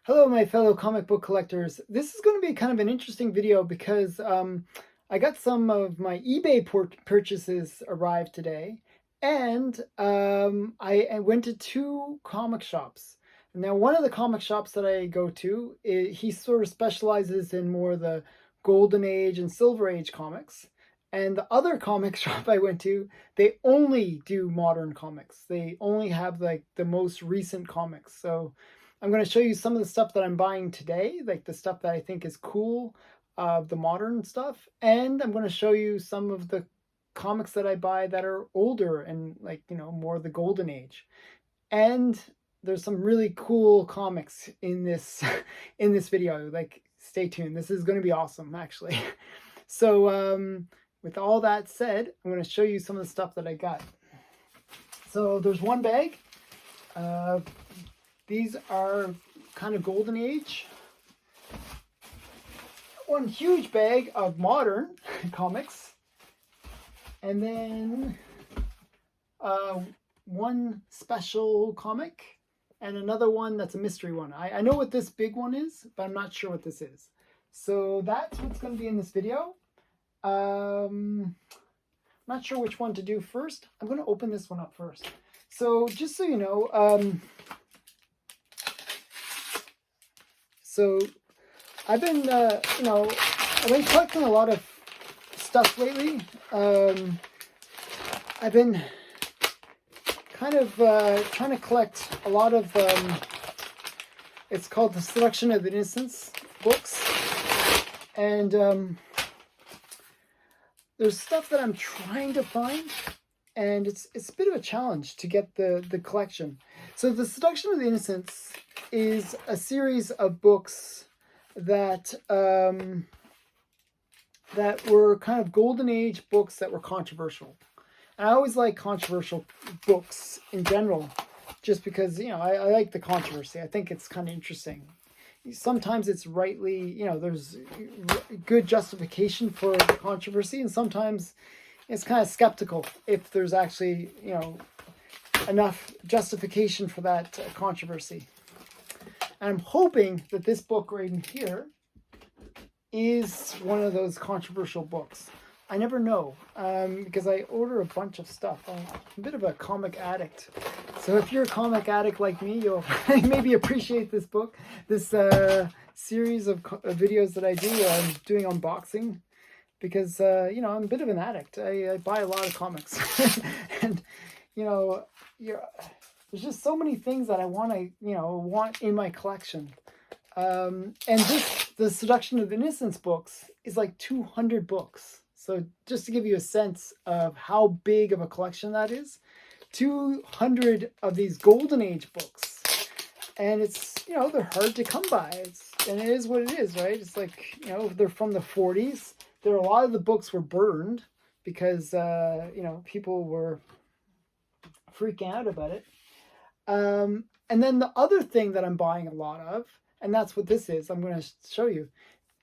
Hello, my fellow comic book collectors. This is going to be kind of an interesting video because I got some of my eBay purchases arrived today, and I went to two comic shops. Now, one of the comic shops that I go to, he sort of specializes in more the Golden Age and Silver Age comics. And the other comic shop I went to, they only do modern comics. They only have like the most recent comics. So I'm going to show you some of the stuff that I'm buying today, like the stuff that I think is cool, the modern stuff. And I'm going to show you some of the comics that I buy that are older and like, more the golden age. And there's some really cool comics in this in this video. Like, stay tuned. This is going to be awesome, actually. So with all that said, I'm going to show you some of the stuff that I got. So there's one bag. These are kind of golden age. One huge bag of modern comics. And then one special comic and another one that's a mystery one. I know what this big one is, but I'm not sure what this is. So that's what's going to be in this video. Not sure which one to do first. I'm going to open this one up first. So just so you know, so I've been, I've been collecting a lot of stuff lately. I've been kind of trying to collect a lot of, it's called the Seduction of Innocence books. And there's stuff that I'm trying to find, and it's a bit of a challenge to get the collection. So the Seduction of the Innocence is a series of books that that were kind of golden age books that were controversial. And I always like controversial books in general, just because I like the controversy. I think it's kind of interesting. Sometimes it's rightly, there's good justification for the controversy, and sometimes it's kind of skeptical if there's actually, enough justification for that controversy. And I'm hoping that this book right in here is one of those controversial books. I never know, because I order a bunch of stuff. I'm a bit of a comic addict. So if you're a comic addict like me, you'll maybe appreciate this book, this series of videos that I do. I'm doing unboxing because, I'm a bit of an addict. I buy a lot of comics. And, there's just so many things that I want to, want in my collection. And the Seduction of Innocence books is like 200 books. So just to give you a sense of how big of a collection that is, 200 of these golden age books. And it's, they're hard to come by. And it is what it is, right? It's like, they're from the 40s. A lot of the books were burned because, people were freaking out about it. And then the other thing that I'm buying a lot of, and that's what this is, I'm going to show you,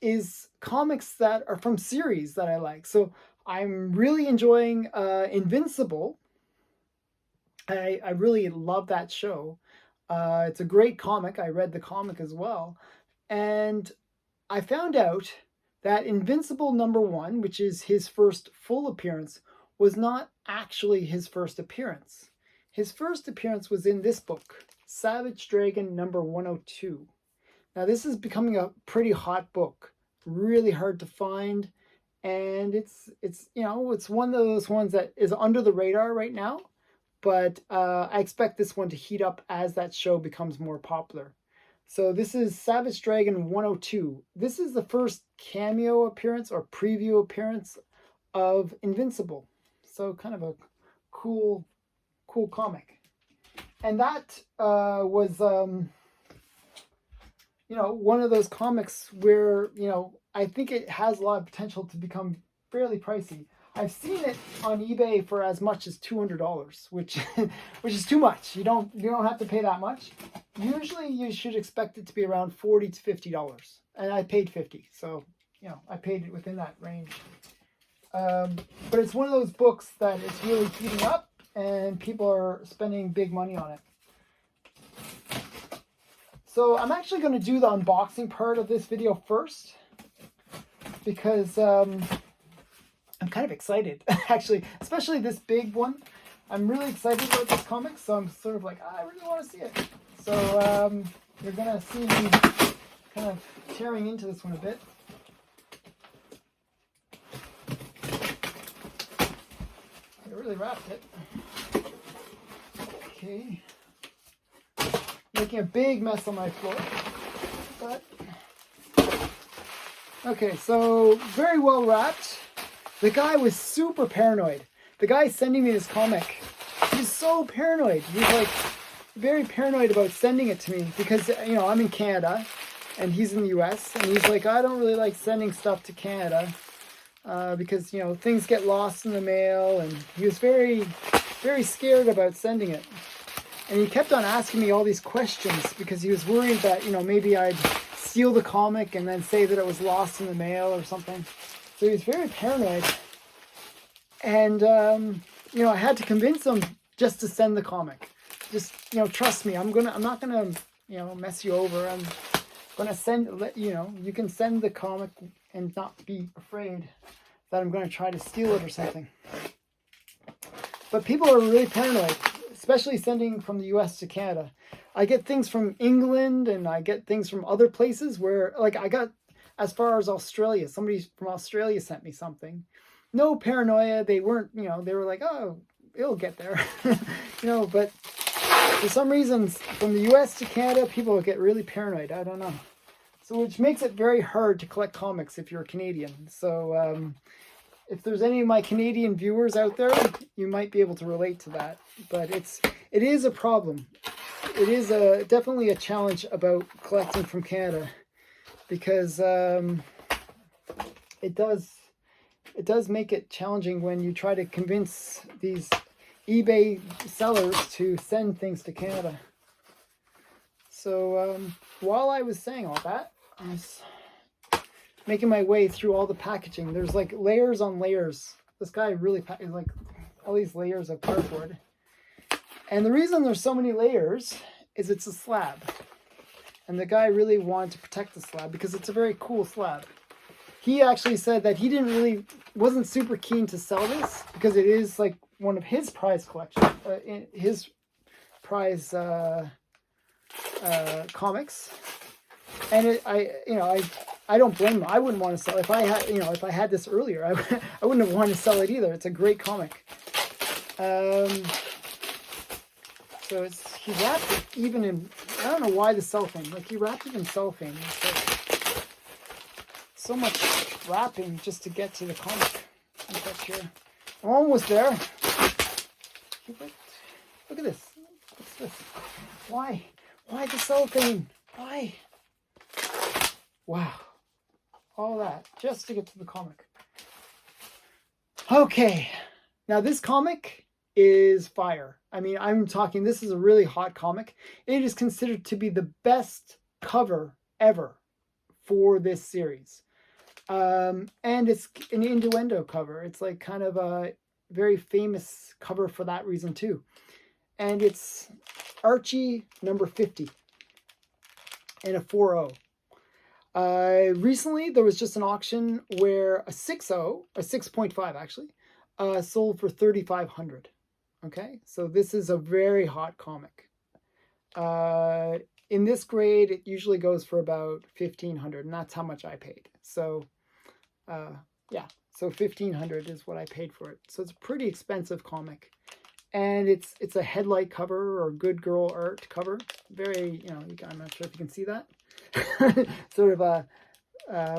is comics that are from series that I like. So I'm really enjoying Invincible. I really love that show. It's a great comic. I read the comic as well. And I found out that Invincible #1, which is his first full appearance, was not actually his first appearance. His first appearance was in this book, Savage Dragon #102. Now this is becoming a pretty hot book, really hard to find, and it's one of those ones that is under the radar right now, but I expect this one to heat up as that show becomes more popular. So this is Savage Dragon 102. This is the first cameo appearance or preview appearance of Invincible. So kind of a cool comic. And that was one of those comics where, I think it has a lot of potential to become fairly pricey. I've seen it on eBay for as much as $200, which is too much. You don't have to pay that much. Usually you should expect it to be around $40 to $50. And I paid $50. So, I paid it within that range. But it's one of those books that it's really heating up and people are spending big money on it. So I'm actually going to do the unboxing part of this video first, because I'm kind of excited, actually, especially this big one. I'm really excited about this comic, so I'm sort of like, I really want to see it. So you're going to see me kind of tearing into this one a bit. I really wrapped it. Okay. Making a big mess on my floor. But okay, so very well wrapped. The guy was super paranoid. The guy sending me this comic, he's so paranoid. He's like very paranoid about sending it to me because, you know, I'm in Canada and he's in the US, and he's like, I don't really like sending stuff to Canada because, you know, things get lost in the mail, and he was very, very scared about sending it. And he kept on asking me all these questions because he was worried that, you know, maybe I'd steal the comic and then say that it was lost in the mail or something. So he was very paranoid. And, you know, I had to convince him just to send the comic. Just, you know, trust me, I'm not gonna, you know, mess you over. I'm gonna you know, you can send the comic and not be afraid that I'm gonna try to steal it or something. But people are really paranoid, especially sending from the US to Canada. I get things from England and I get things from other places where, like, I got as far as Australia. Somebody from Australia sent me something. No paranoia. They weren't, you know, they were like, oh, it'll get there. You know, but for some reasons, from the US to Canada, people get really paranoid. I don't know. So, which makes it very hard to collect comics if you're a Canadian. So, if there's any of my Canadian viewers out there, you might be able to relate to that. But it is a problem. It is definitely a challenge about collecting from Canada, because it does make it challenging when you try to convince these eBay sellers to send things to Canada. So while I was saying all that, I was making my way through all the packaging. There's like layers on layers. This guy really is like all these layers of cardboard. And the reason there's so many layers is it's a slab. And the guy really wanted to protect the slab because it's a very cool slab. He actually said that he wasn't super keen to sell this because it is like one of his prize collection, his prize comics. And I don't blame him. I wouldn't want to sell it. If I had this earlier, I wouldn't have wanted to sell it either. It's a great comic. So he wrapped it even in, I don't know why the cellophane. Like, he wrapped it in cellophane. It's like so much wrapping just to get to the comic. Look up here. I'm almost there. Look at this. What's this? Why? Why the cellophane? Why? Wow. All that just to get to the comic. Okay. Now this comic is fire. I mean, I'm talking, this is a really hot comic. It is considered to be the best cover ever for this series. And it's an innuendo cover. It's like kind of a very famous cover for that reason too. And it's Archie number 50 and a 4-0. Recently, there was just an auction where a 6.0, a 6.5 actually, sold for $3,500. Okay, so this is a very hot comic. In this grade, it usually goes for about $1,500, and that's how much I paid. So, yeah, so $1,500 is what I paid for it. So it's a pretty expensive comic, and it's a headlight cover or good girl art cover. Very, you know, I'm not sure if you can see that. Sort of a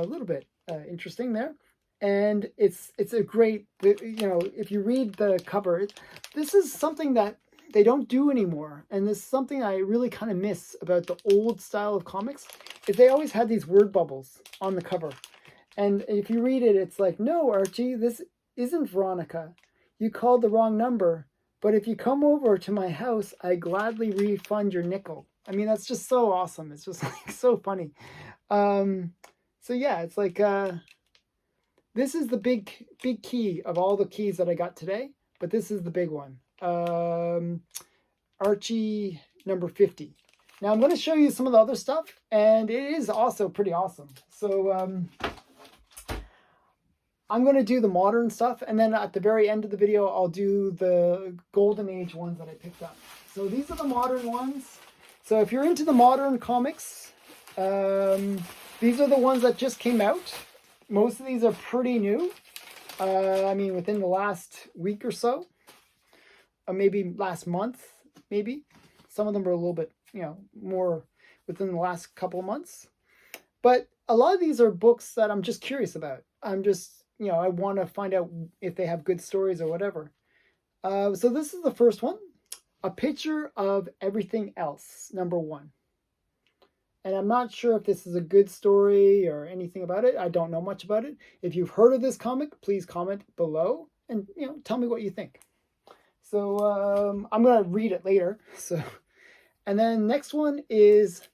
little bit interesting there. And it's a great, you know, if you read the cover, this is something that they don't do anymore. And this is something I really kind of miss about the old style of comics, is they always had these word bubbles on the cover. And if you read it, it's like, no, Archie, this isn't Veronica. You called the wrong number. But if you come over to my house, I gladly refund your nickel. I mean, that's just so awesome. It's just like so funny. So yeah, it's like, this is the big key of all the keys that I got today, but this is the big one. Archie number 50. Now I'm going to show you some of the other stuff, and it is also pretty awesome. So I'm going to do the modern stuff, and then at the very end of the video, I'll do the Golden Age ones that I picked up. So these are the modern ones. So if you're into the modern comics, these are the ones that just came out. Most of these are pretty new. I mean, within the last week or so, or maybe last month, maybe. Some of them are a little bit, more within the last couple of months. But a lot of these are books that I'm just curious about. I'm just, I want to find out if they have good stories or whatever. So this is the first one. A Picture of Everything Else, #1. And I'm not sure if this is a good story or anything about it. I don't know much about it. If you've heard of this comic, please comment below and, tell me what you think. So I'm going to read it later. So, and then next one is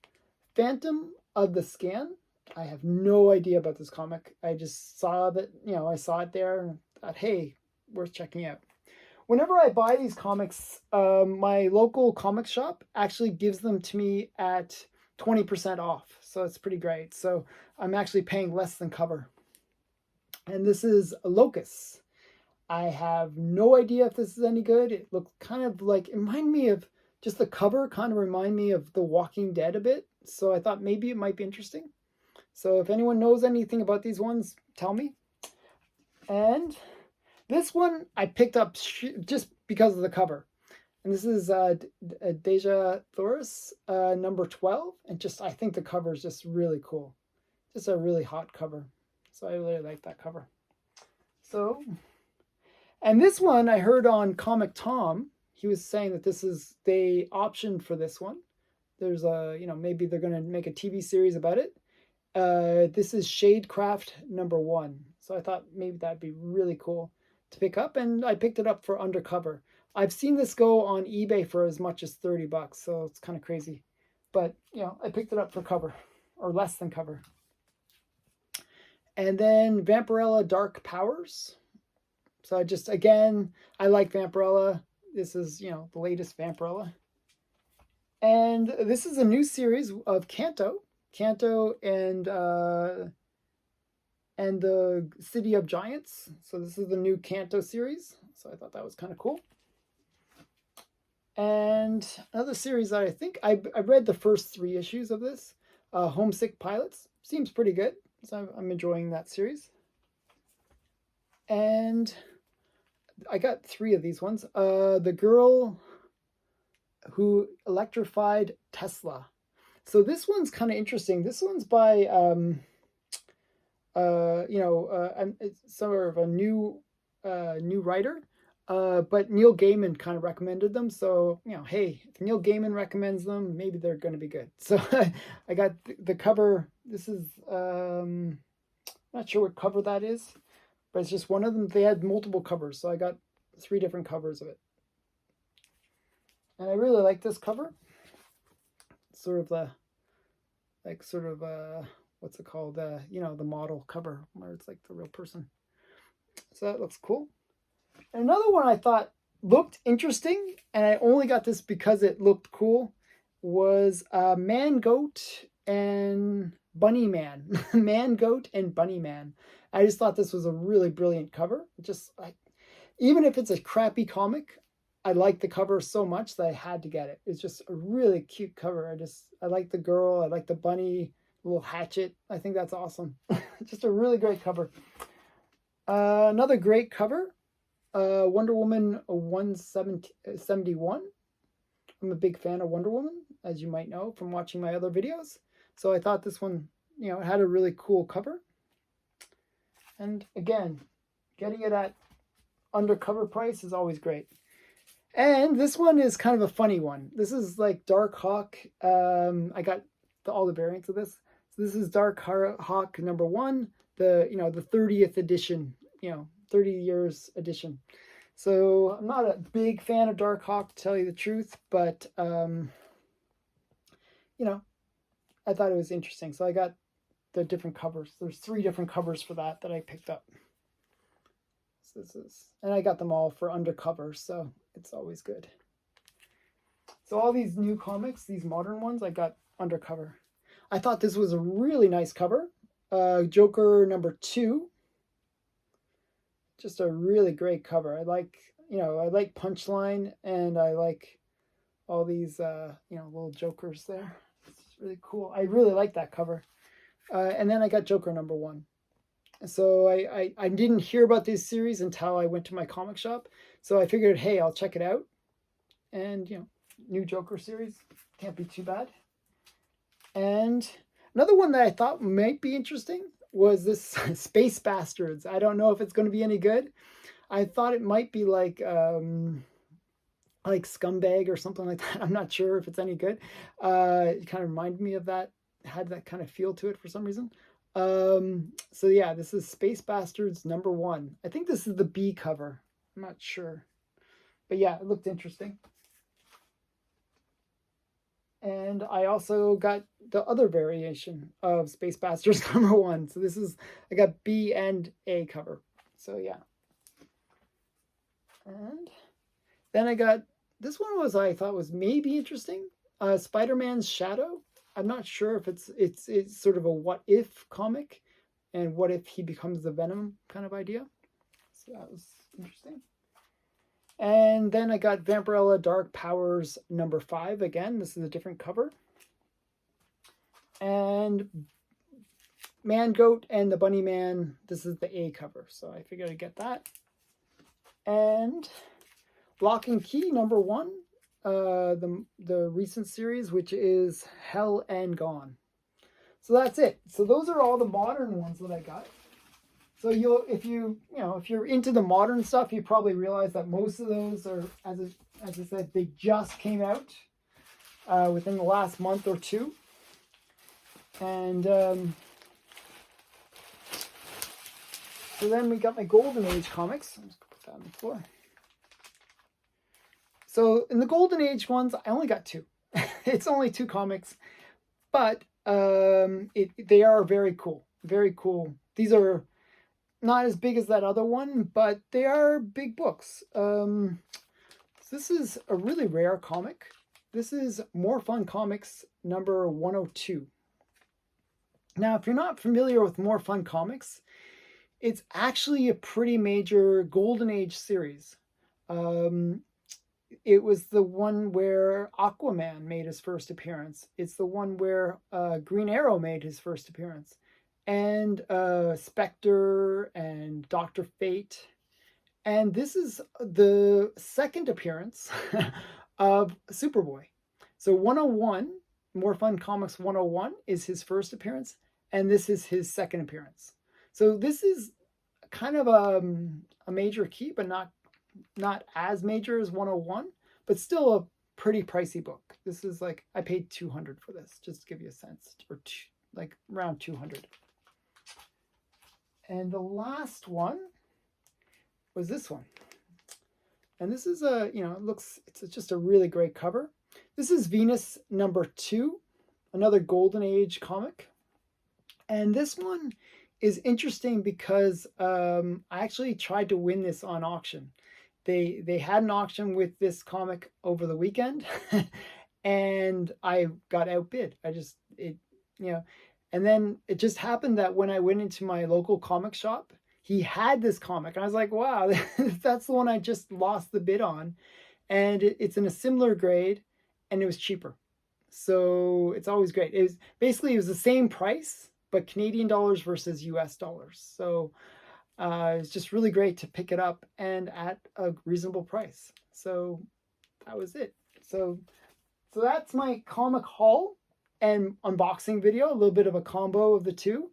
Phantom of the Scan. I have no idea about this comic. I just saw that, I saw it there and thought, hey, worth checking out. Whenever I buy these comics, my local comic shop actually gives them to me at 20% off. So it's pretty great. So I'm actually paying less than cover. And this is Locust. I have no idea if this is any good. It looks kind of like, it reminded me of, just the cover kind of remind me of The Walking Dead a bit. So I thought maybe it might be interesting. So if anyone knows anything about these ones, tell me. And this one I picked up just because of the cover. And this is Deja Thoris, #12. And I think the cover is just really cool. Just a really hot cover. So I really like that cover. So, and this one I heard on Comic Tom. He was saying that they optioned for this one. There's maybe they're going to make a TV series about it. This is Shadecraft #1. So I thought maybe that'd be really cool to pick up, and I picked it up for undercover. I've seen this go on eBay for as much as $30, so it's kind of crazy. But, I picked it up for cover, or less than cover. And then Vampirella Dark Powers. So I like Vampirella. This is, the latest Vampirella. And this is a new series of Kanto and the City of Giants. So this is the new Kanto series. So I thought that was kind of cool. And another series that I think I read the first 3 issues of this, Homesick Pilots. Seems pretty good. So I'm enjoying that series. And I got 3 of these ones. The Girl Who Electrified Tesla. So this one's kind of interesting. This one's by it's sort of a new writer. But Neil Gaiman kind of recommended them. So, hey, if Neil Gaiman recommends them, maybe they're going to be good. So I got the cover. This is, not sure what cover that is, but it's just one of them. They had multiple covers. So I got 3 different covers of it. And I really like this cover. Sort of what's it called? The model cover where it's like the real person. So that looks cool. Another one I thought looked interesting, and I only got this because it looked cool, was Man Goat and Bunny Man. Man Goat and Bunny Man. I just thought this was a really brilliant cover. Even if it's a crappy comic, I like the cover so much that I had to get it. It's just a really cute cover. I like the girl. I like the bunny, little hatchet. I think that's awesome. Just a really great cover. Another great cover. Wonder Woman 171. I'm a big fan of Wonder Woman, as you might know from watching my other videos. So I thought this one, it had a really cool cover. And again, getting it at undercover price is always great. And this one is kind of a funny one. This is like Dark Hawk. I got all the variants of this. So this is Dark Hawk #1, the 30th edition, 30 years edition. So I'm not a big fan of Dark Hawk, to tell you the truth, but I thought it was interesting. So I got the different covers. There's 3 different covers for that I picked up. So and I got them all for undercover, so it's always good. So all these new comics, these modern ones, I got undercover. I thought this was a really nice cover. Joker #2. Just a really great cover. I like Punchline, and I like all these little Jokers there. It's really cool. I really like that cover. And then I got Joker #1. So I didn't hear about this series until I went to my comic shop. So I figured, hey, I'll check it out. And new Joker series, can't be too bad. And another one that I thought might be interesting was this Space Bastards. I don't know if it's going to be any good. I thought it might be like Scumbag or something like that. I'm not sure if it's any good. It kind of reminded me of that. Had that kind of feel to it for some reason. So yeah, this is Space Bastards #1. I think this is the B cover. I'm not sure. But yeah, it looked interesting. And I also got the other variation of Space Bastards #1. So I got B and A cover. So yeah. And then I got, this one I thought was maybe interesting. Spider-Man's Shadow. I'm not sure if it's sort of a what if comic, and what if he becomes the Venom kind of idea. So that was interesting. And then I got Vampirella Dark Powers #5 again. This is a different cover. And Man Goat and the Bunny Man. This is the A cover, so I figured I'd get that. And Lock and Key #1. The recent series, which is Hell and Gone. So that's it. So those are all the modern ones that I got. So if you're into the modern stuff, you probably realize that most of those are, as I said, they just came out within the last month or two. And so then we got my Golden Age comics. I'm just gonna put that on the floor. So in the Golden Age ones, I only got 2. It's only 2 comics, but they are very cool. Very cool. These are not as big as that other one, but they are big books. This is a really rare comic. This is More Fun Comics #102. Now, if you're not familiar with More Fun Comics, it's actually a pretty major Golden Age series. It was the one where Aquaman made his first appearance. It's the one where Green Arrow made his first appearance. And Spectre and Dr. Fate. And this is the second appearance of Superboy. So 101, More Fun Comics 101 is his first appearance, and this is his second appearance. So this is kind of a major key, but not as major as 101, but still a pretty pricey book. This is like, I paid $200 for this, just to give you a sense, or like around $200. And the last one was this one. And this is it's just a really great cover. This is Venus #2, another Golden Age comic. And this one is interesting because I actually tried to win this on auction. They had an auction with this comic over the weekend, and I got outbid. And then it just happened that when I went into my local comic shop, he had this comic. And I was like, wow, that's the one I just lost the bid on. And it's in a similar grade, and it was cheaper. So it's always great. It was the same price, but Canadian dollars versus US dollars. So it's just really great to pick it up and at a reasonable price. So that was it. So that's my comic haul and unboxing video, a little bit of a combo of the two.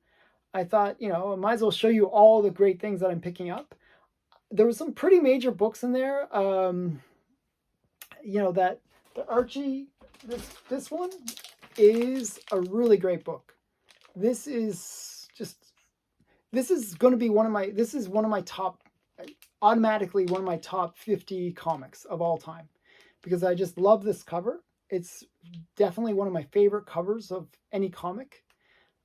I thought, I might as well show you all the great things that I'm picking up. There was some pretty major books in there. That the Archie, this one is a really great book. This is going to be one of my top, automatically one of my top 50 comics of all time, because I just love this cover. It's definitely one of my favorite covers of any comic.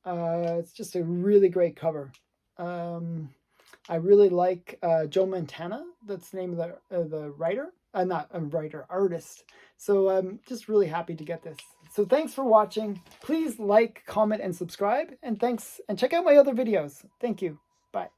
It's just a really great cover. I really like Joe Montana. That's the name of the writer. not a writer, artist. So I'm just really happy to get this. So thanks for watching. Please like, comment, and subscribe. And thanks, and check out my other videos. Thank you. Bye.